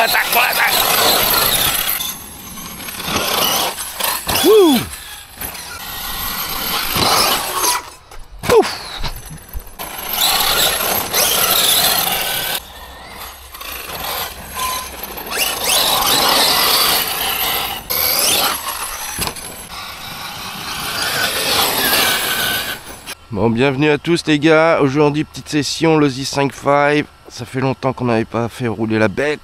l'attaque, on l'attaque. Wouh. Ouf. Bon, bienvenue à tous les gars. Aujourd'hui petite session Losi 5.5. Ça fait longtemps qu'on n'avait pas fait rouler la bête.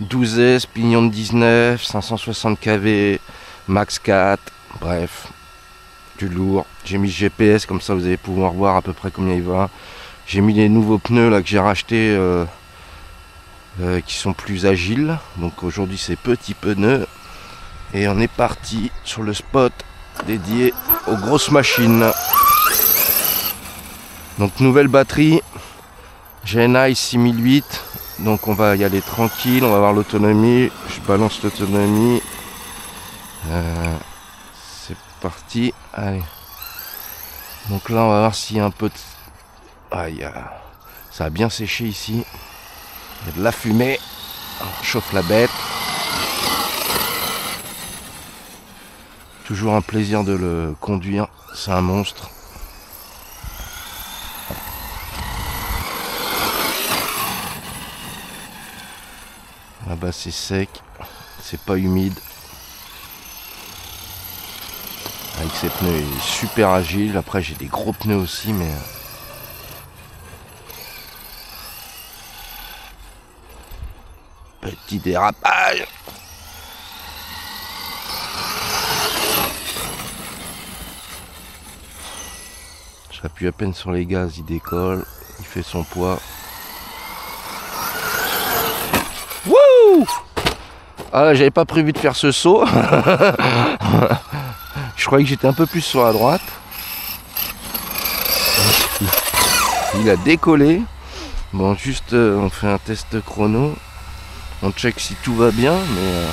12S, pignon de 19, 560 kV, max 4, bref, du lourd. J'ai mis GPS, comme ça vous allez pouvoir voir à peu près combien il va. J'ai mis les nouveaux pneus là que j'ai rachetés qui sont plus agiles. Donc aujourd'hui c'est petits pneus. Et on est parti sur le spot dédié aux grosses machines. Donc nouvelle batterie, GNI 6008. Donc on va y aller tranquille, on va voir l'autonomie. Je balance l'autonomie. C'est parti. Allez. Donc là on va voir s'il y a un peu de... ça a bien séché ici. Il y a de la fumée. On chauffe la bête. Toujours un plaisir de le conduire. C'est un monstre. Là-bas c'est sec, c'est pas humide. Avec ces pneus, il est super agile. Après j'ai des gros pneus aussi, mais petit dérapage. J'appuie à peine sur les gaz, il décolle, il fait son poids. Wouh! Ah, j'avais pas prévu de faire ce saut. Je croyais que j'étais un peu plus sur la droite. Il a décollé. Bon, juste on fait un test chrono. On check si tout va bien, mais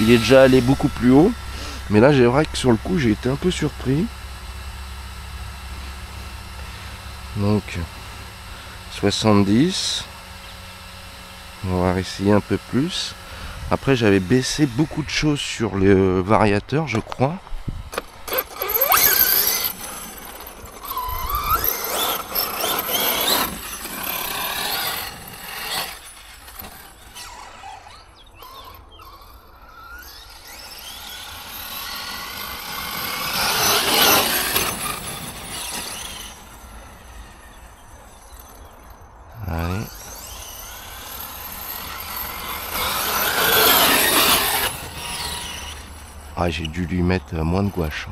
il est déjà allé beaucoup plus haut. Mais là, j'ai vrai que sur le coup, j'ai été un peu surpris. Donc 70. On va essayer un peu plus. Après j'avais baissé beaucoup de choses sur le variateur, je crois. Allez. Ah, j'ai dû lui mettre moins de gouache.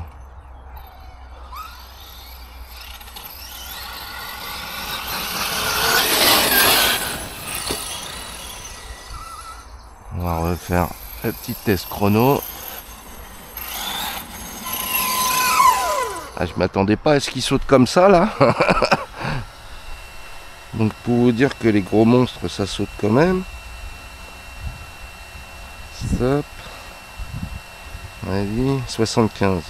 On va refaire le petit test chrono. Ah, je m'attendais pas à ce qu'il saute comme ça là. Donc pour vous dire que les gros monstres ça saute quand même. Stop. On a dit 75.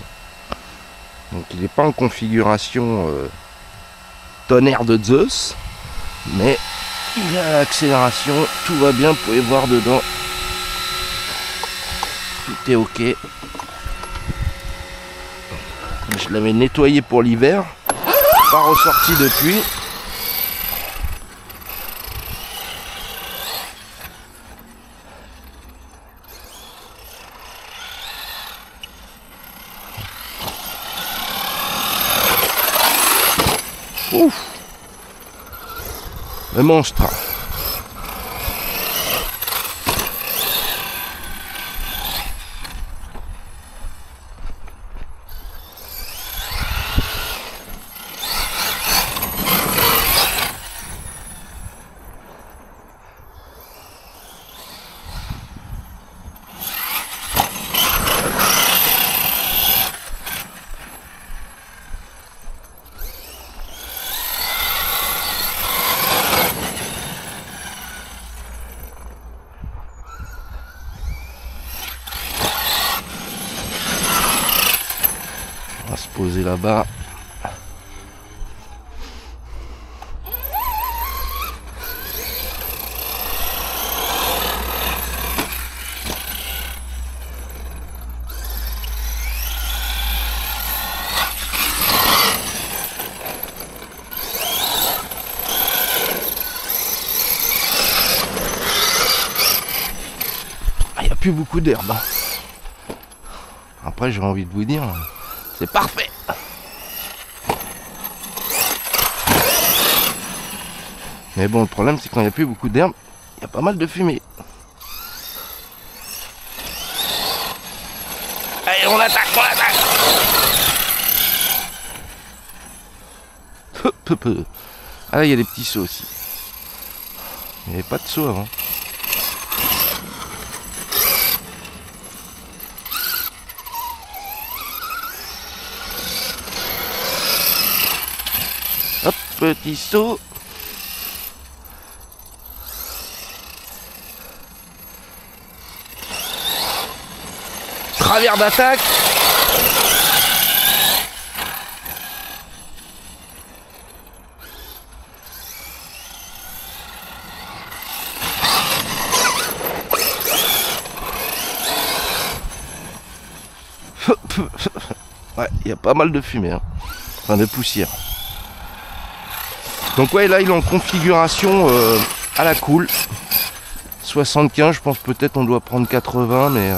Donc il n'est pas en configuration tonnerre de Zeus, mais il a l'accélération, tout va bien, vous pouvez voir dedans. Tout est ok. Je l'avais nettoyé pour l'hiver, pas ressorti depuis. Ouf, le monstre. On va se poser là-bas. plus beaucoup d'herbe. Après j'ai envie de vous dire, c'est parfait. Mais bon, le problème c'est quand il n'y a plus beaucoup d'herbe, il y a pas mal de fumée. Allez, on attaque, on attaque. Ah, il y a des petits seaux aussi. Il n'y avait pas de seaux avant. Hop, petit seau. Travers d'attaque. Ouais, il y a pas mal de fumée, hein. Enfin de poussière. Donc ouais, là il est en configuration à la cool. 75, je pense peut-être on doit prendre 80, mais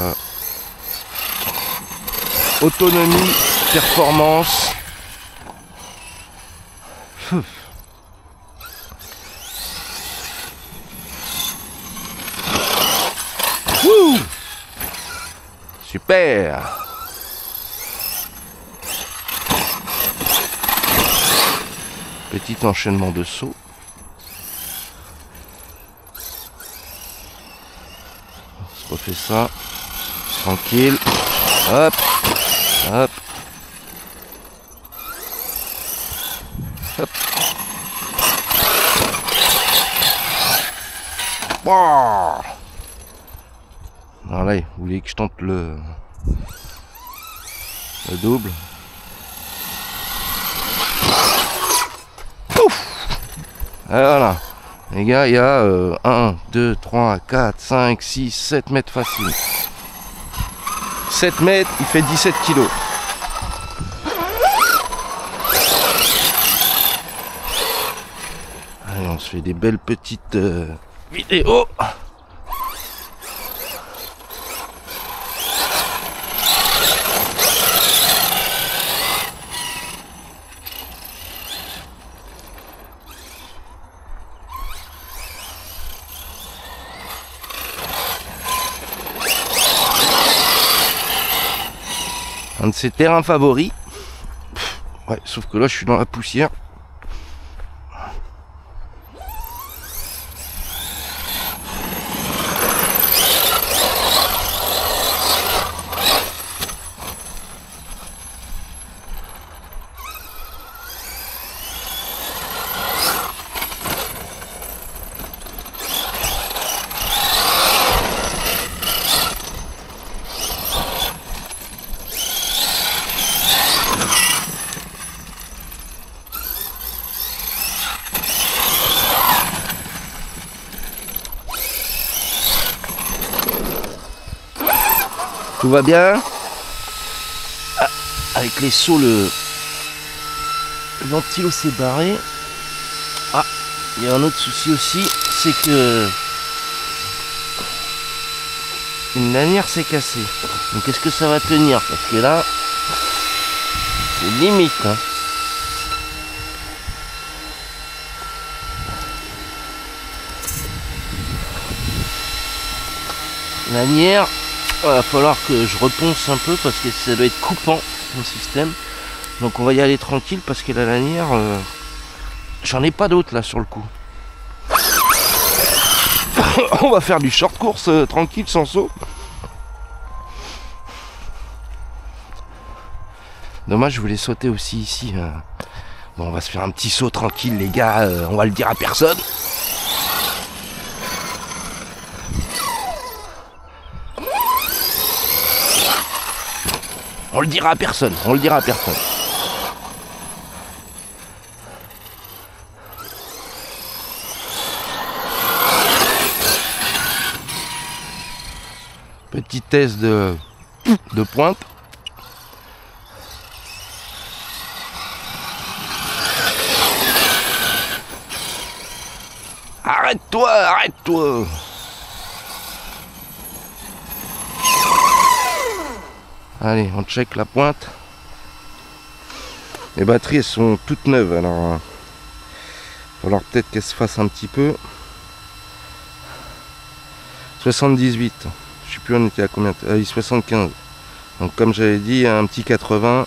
autonomie, performance. Wouh, super. Petit enchaînement de sauts. On se refait ça. Tranquille. Hop. Hop. Hop. Wow. Alors là, vous voulez que je tente le double. Voilà, les gars, il y a 1, 2, 3, 4, 5, 6, 7 mètres facile. 7 mètres, il fait 17 kilos. Allez, on se fait des belles petites vidéos. Un de ses terrains favoris. Ouais, sauf que là je suis dans la poussière. Tout va bien. Ah, avec les sauts, le ventilo s'est barré. Ah, il y a un autre souci aussi, c'est que une lanière s'est cassée. Donc est-ce que ça va tenir? Parce que là, c'est limite, hein. Lanière. Il va falloir que je reponce un peu parce que ça doit être coupant mon système. Donc on va y aller tranquille parce que la lanière, j'en ai pas d'autre là sur le coup. On va faire du short course tranquille sans saut. Dommage, je voulais sauter aussi ici. Bon, on va se faire un petit saut tranquille les gars, on va le dire à personne. On le dira à personne, on le dira à personne. Petit test de pointe. Arrête-toi, arrête-toi. Allez, on check la pointe. Les batteries elles sont toutes neuves, alors il va falloir peut-être qu'elles se fassent un petit peu. 78, je sais plus on était à combien, 75. Donc comme j'avais dit, un petit 80.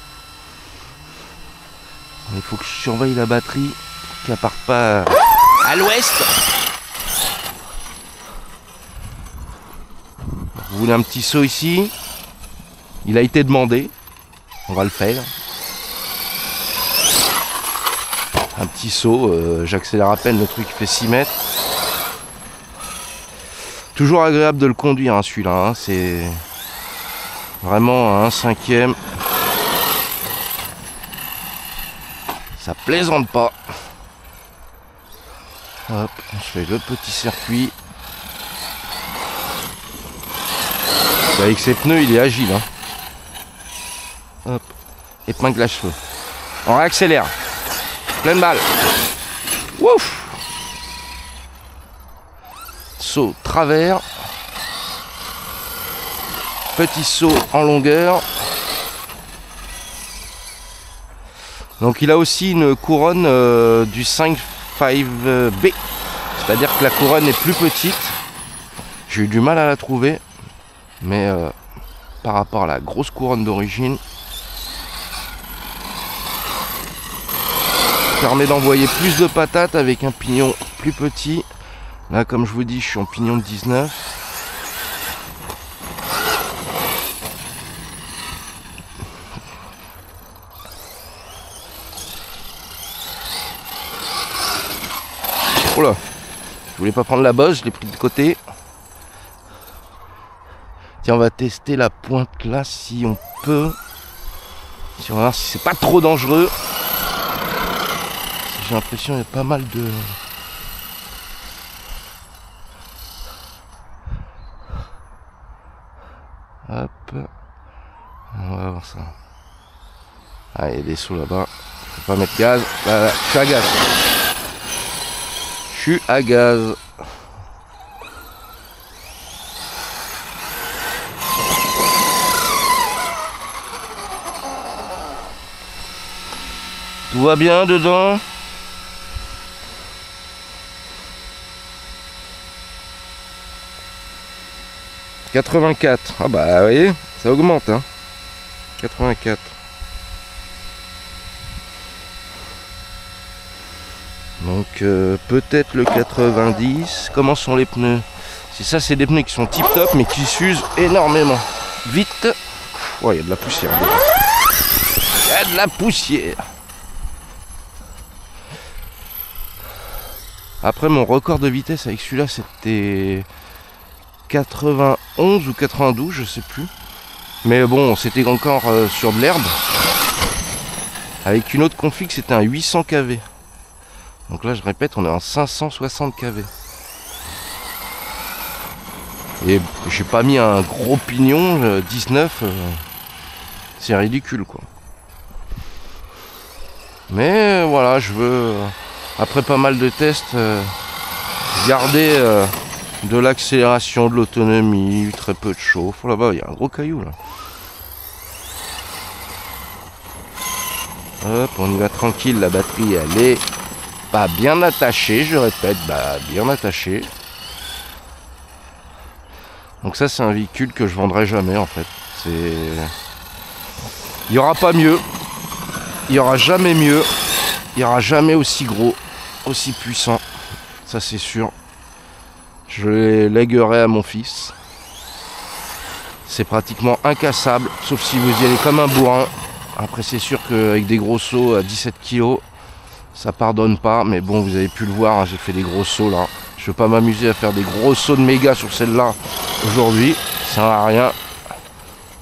Il faut que je surveille la batterie, qu'elle parte pas à l'ouest. Vous voulez un petit saut ici? Il a été demandé, on va le faire. Un petit saut, j'accélère à peine, le truc fait 6 mètres. Toujours agréable de le conduire, hein, celui-là, hein. C'est vraiment un 5e. Ça plaisante pas. Hop, on se fait le petit circuit. Avec ses pneus, il est agile, hein. Hop, épingle à cheveux. On réaccélère. Pleine balle. Ouf. Saut travers. Petit saut en longueur. Donc il a aussi une couronne du 5.5B. C'est-à-dire que la couronne est plus petite. J'ai eu du mal à la trouver. Mais par rapport à la grosse couronne d'origine, permet d'envoyer plus de patates avec un pignon plus petit. Là, comme je vous dis, je suis en pignon de 19. Oh là, je voulais pas prendre la bosse, je l'ai pris de côté. Tiens, on va tester la pointe là si on peut. Si on va voir si c'est pas trop dangereux. J'ai l'impression qu'il y a pas mal de... Hop. On va voir ça. Ah, il y a des sauts là-bas. Faut pas mettre gaz. Là, je suis à gaz. Je suis à gaz. Tout va bien dedans? « 84. Ah bah vous voyez, ça augmente, hein. 84. Donc peut-être le 90. Comment sont les pneus? C'est ça, c'est des pneus qui sont tip top mais qui s'usent énormément vite. Oh, il y a de la poussière. Il y a de la poussière. Après, mon record de vitesse avec celui-là, c'était 91 ou 92, je sais plus. Mais bon, c'était encore sur de l'herbe. Avec une autre config, c'était un 800 kV. Donc là, je répète, on est en 560 kV. Et j'ai pas mis un gros pignon, 19. C'est ridicule, quoi. Mais voilà, je veux, après pas mal de tests, garder de l'accélération, de l'autonomie, très peu de chauffe. Oh là-bas, il y a un gros caillou là. Hop, on y va tranquille, la batterie elle est pas bien attachée, je répète, bah bien attachée. Donc ça c'est un véhicule que je vendrai jamais en fait. Il n'y aura pas mieux, il n'y aura jamais mieux, il n'y aura jamais aussi gros, aussi puissant, ça c'est sûr. Je les léguerai à mon fils. C'est pratiquement incassable, sauf si vous y allez comme un bourrin. Après c'est sûr qu'avec des gros sauts à 17 kg, ça pardonne pas. Mais bon, vous avez pu le voir, hein, j'ai fait des gros sauts là. Je veux pas m'amuser à faire des gros sauts de méga sur celle-là aujourd'hui. Ça sert à rien.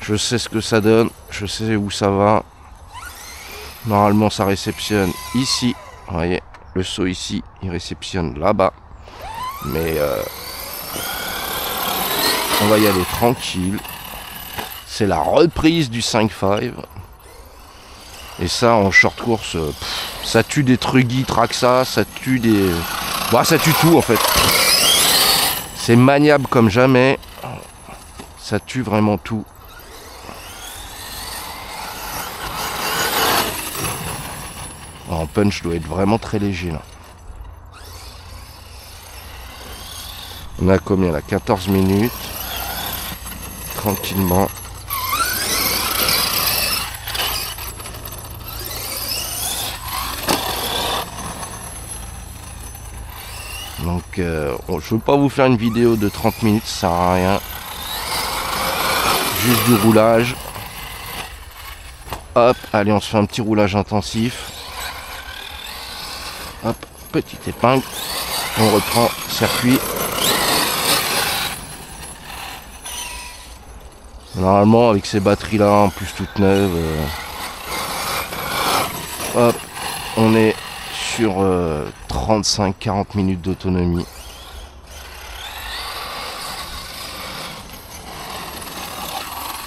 Je sais ce que ça donne, je sais où ça va. Normalement ça réceptionne ici. Vous voyez, le saut ici, il réceptionne là-bas. Mais on va y aller tranquille. C'est la reprise du 5.5. Et ça en short course, ça tue des Truggy Traxa, ça tue des... Bah, ça tue tout en fait. C'est maniable comme jamais. Ça tue vraiment tout. En punch, je dois être vraiment très léger là. On a combien là? 14 minutes. Tranquillement. Donc je ne veux pas vous faire une vidéo de 30 minutes, ça sert à rien. Juste du roulage. Hop, allez, on se fait un petit roulage intensif. Hop, petite épingle. On reprend circuit. Normalement, avec ces batteries là, en plus toutes neuves, hop, on est sur 35-40 minutes d'autonomie.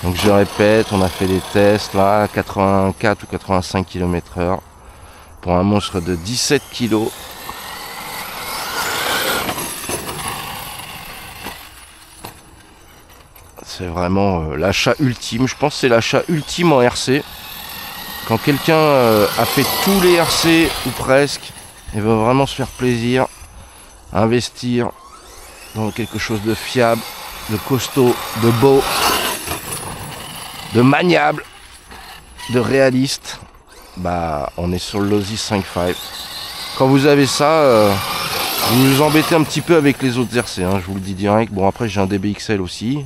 Donc je répète, on a fait des tests là, 84 ou 85 km/h pour un monstre de 17 kg. C'est vraiment l'achat ultime. Je pense que c'est l'achat ultime en RC. Quand quelqu'un a fait tous les RC ou presque et veut vraiment se faire plaisir, investir dans quelque chose de fiable, de costaud, de beau, de maniable, de réaliste, bah on est sur le Losi 5.5. Quand vous avez ça, vous vous embêtez un petit peu avec les autres RC, hein, je vous le dis direct. Bon, après j'ai un DBXL aussi,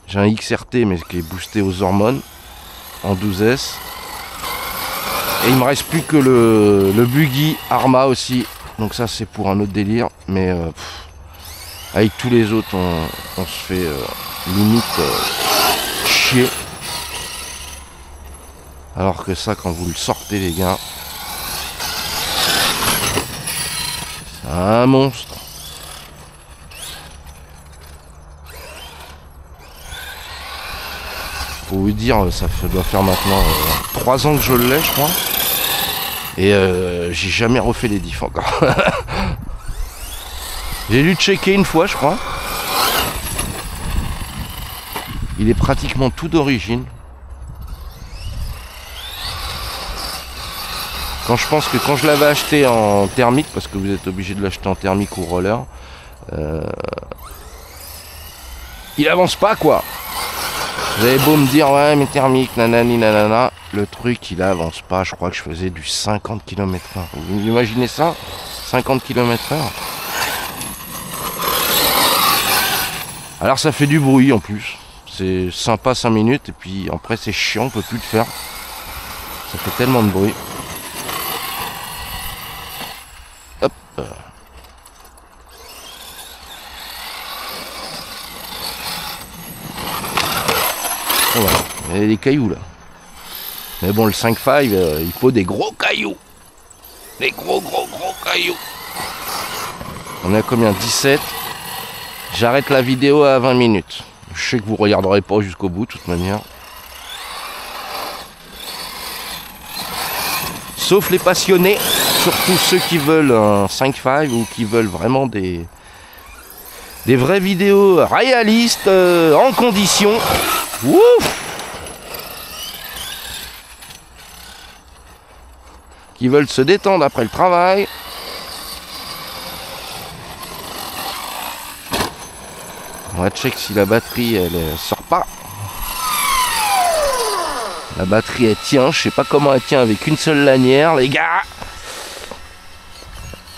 j'ai un XRT mais qui est boosté aux hormones en 12S. Et il me reste plus que le buggy Arma aussi, donc ça c'est pour un autre délire, mais avec tous les autres on se fait limite chier. Alors que ça, quand vous le sortez les gars, c'est un monstre. Pour vous dire, ça doit faire maintenant 3 ans que je l'ai, je crois. Et j'ai jamais refait les diffs encore. J'ai dû checker une fois, je crois. Il est pratiquement tout d'origine. Quand je pense que quand je l'avais acheté en thermique, parce que vous êtes obligé de l'acheter en thermique ou roller, il avance pas quoi. Vous avez beau me dire ouais mais thermique, nanani nanana, le truc il avance pas. Je crois que je faisais du 50 km/h. Vous imaginez ça? 50 km/h. Alors ça fait du bruit en plus. C'est sympa 5 minutes et puis après c'est chiant, on peut plus le faire. Ça fait tellement de bruit. Hop. Voilà. Il y a des cailloux là. Mais bon, le 5.5, il faut des gros cailloux. Des gros cailloux. On est à combien? 17. J'arrête la vidéo à 20 minutes. Je sais que vous ne regarderez pas jusqu'au bout de toute manière. Sauf les passionnés, surtout ceux qui veulent un 5.5 ou qui veulent vraiment des vraies vidéos réalistes, en condition. Ouf! Qui veulent se détendre après le travail. On va check si la batterie elle sort pas. La batterie elle tient, je sais pas comment elle tient avec une seule lanière les gars.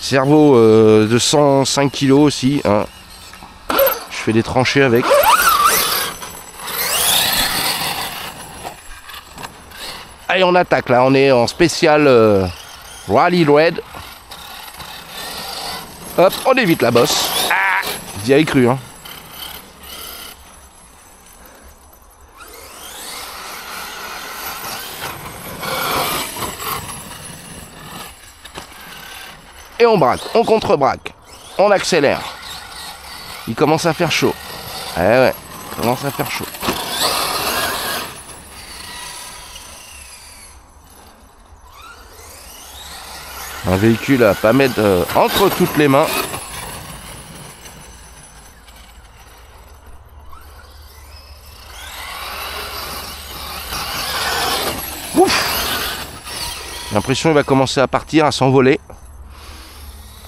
Cerveau de 105 kg aussi, hein. Je fais des tranchées avec. Allez on attaque là, on est en spécial Rally Red. Hop, on évite la bosse. Ah, j'y avais cru hein. Et on braque, on contre-braque, on accélère. Il commence à faire chaud. Eh ouais, il commence à faire chaud. Un véhicule à pas mettre entre toutes les mains. Ouf! J'ai l'impression pression il va commencer à partir, à s'envoler.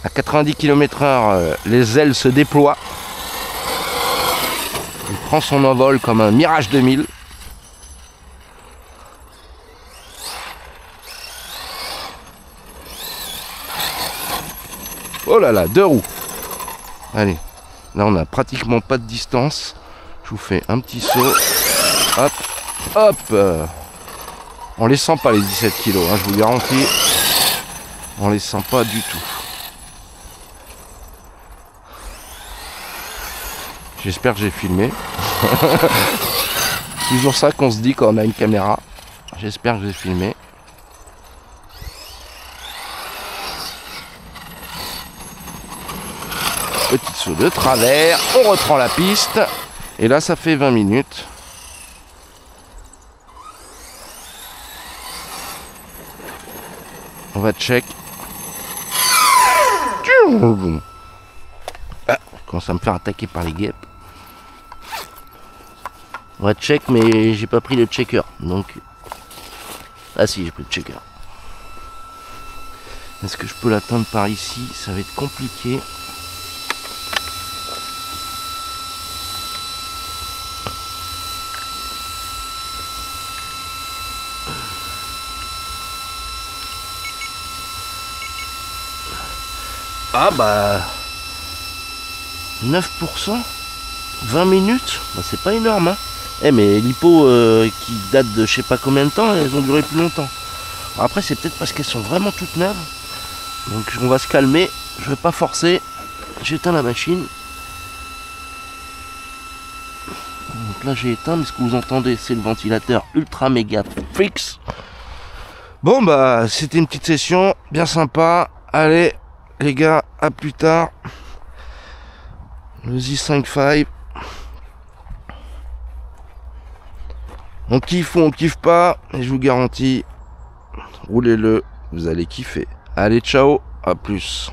À 90 km/h, les ailes se déploient. Il prend son envol comme un Mirage 2000. Oh là là, 2 roues. Allez, là on a pratiquement pas de distance. Je vous fais un petit saut. Hop, hop. On les sent pas les 17 kg, hein, je vous garantis. On les sent pas du tout. J'espère que j'ai filmé. Toujours ça qu'on se dit quand on a une caméra. J'espère que j'ai filmé. Petit saut de travers, on reprend la piste. Et là ça fait 20 minutes. On va check. Ah, je commence à me faire attaquer par les guêpes. On va check, mais j'ai pas pris le checker. Donc. Ah si, j'ai pris le checker. Est-ce que je peux l'atteindre par ici? Ça va être compliqué. Ah bah 9%, 20 minutes, bah c'est pas énorme hein. Mais l'hippo qui date de je sais pas combien de temps, elles ont duré plus longtemps. Après c'est peut-être parce qu'elles sont vraiment toutes neuves. Donc on va se calmer, je vais pas forcer. J'éteins la machine. Donc là j'ai éteint, mais ce que vous entendez c'est le ventilateur ultra méga fixe. Bon bah c'était une petite session bien sympa. Allez les gars, à plus tard. Le Z5-5. On kiffe ou on kiffe pas, et je vous garantis, roulez-le, vous allez kiffer. Allez, ciao, à plus.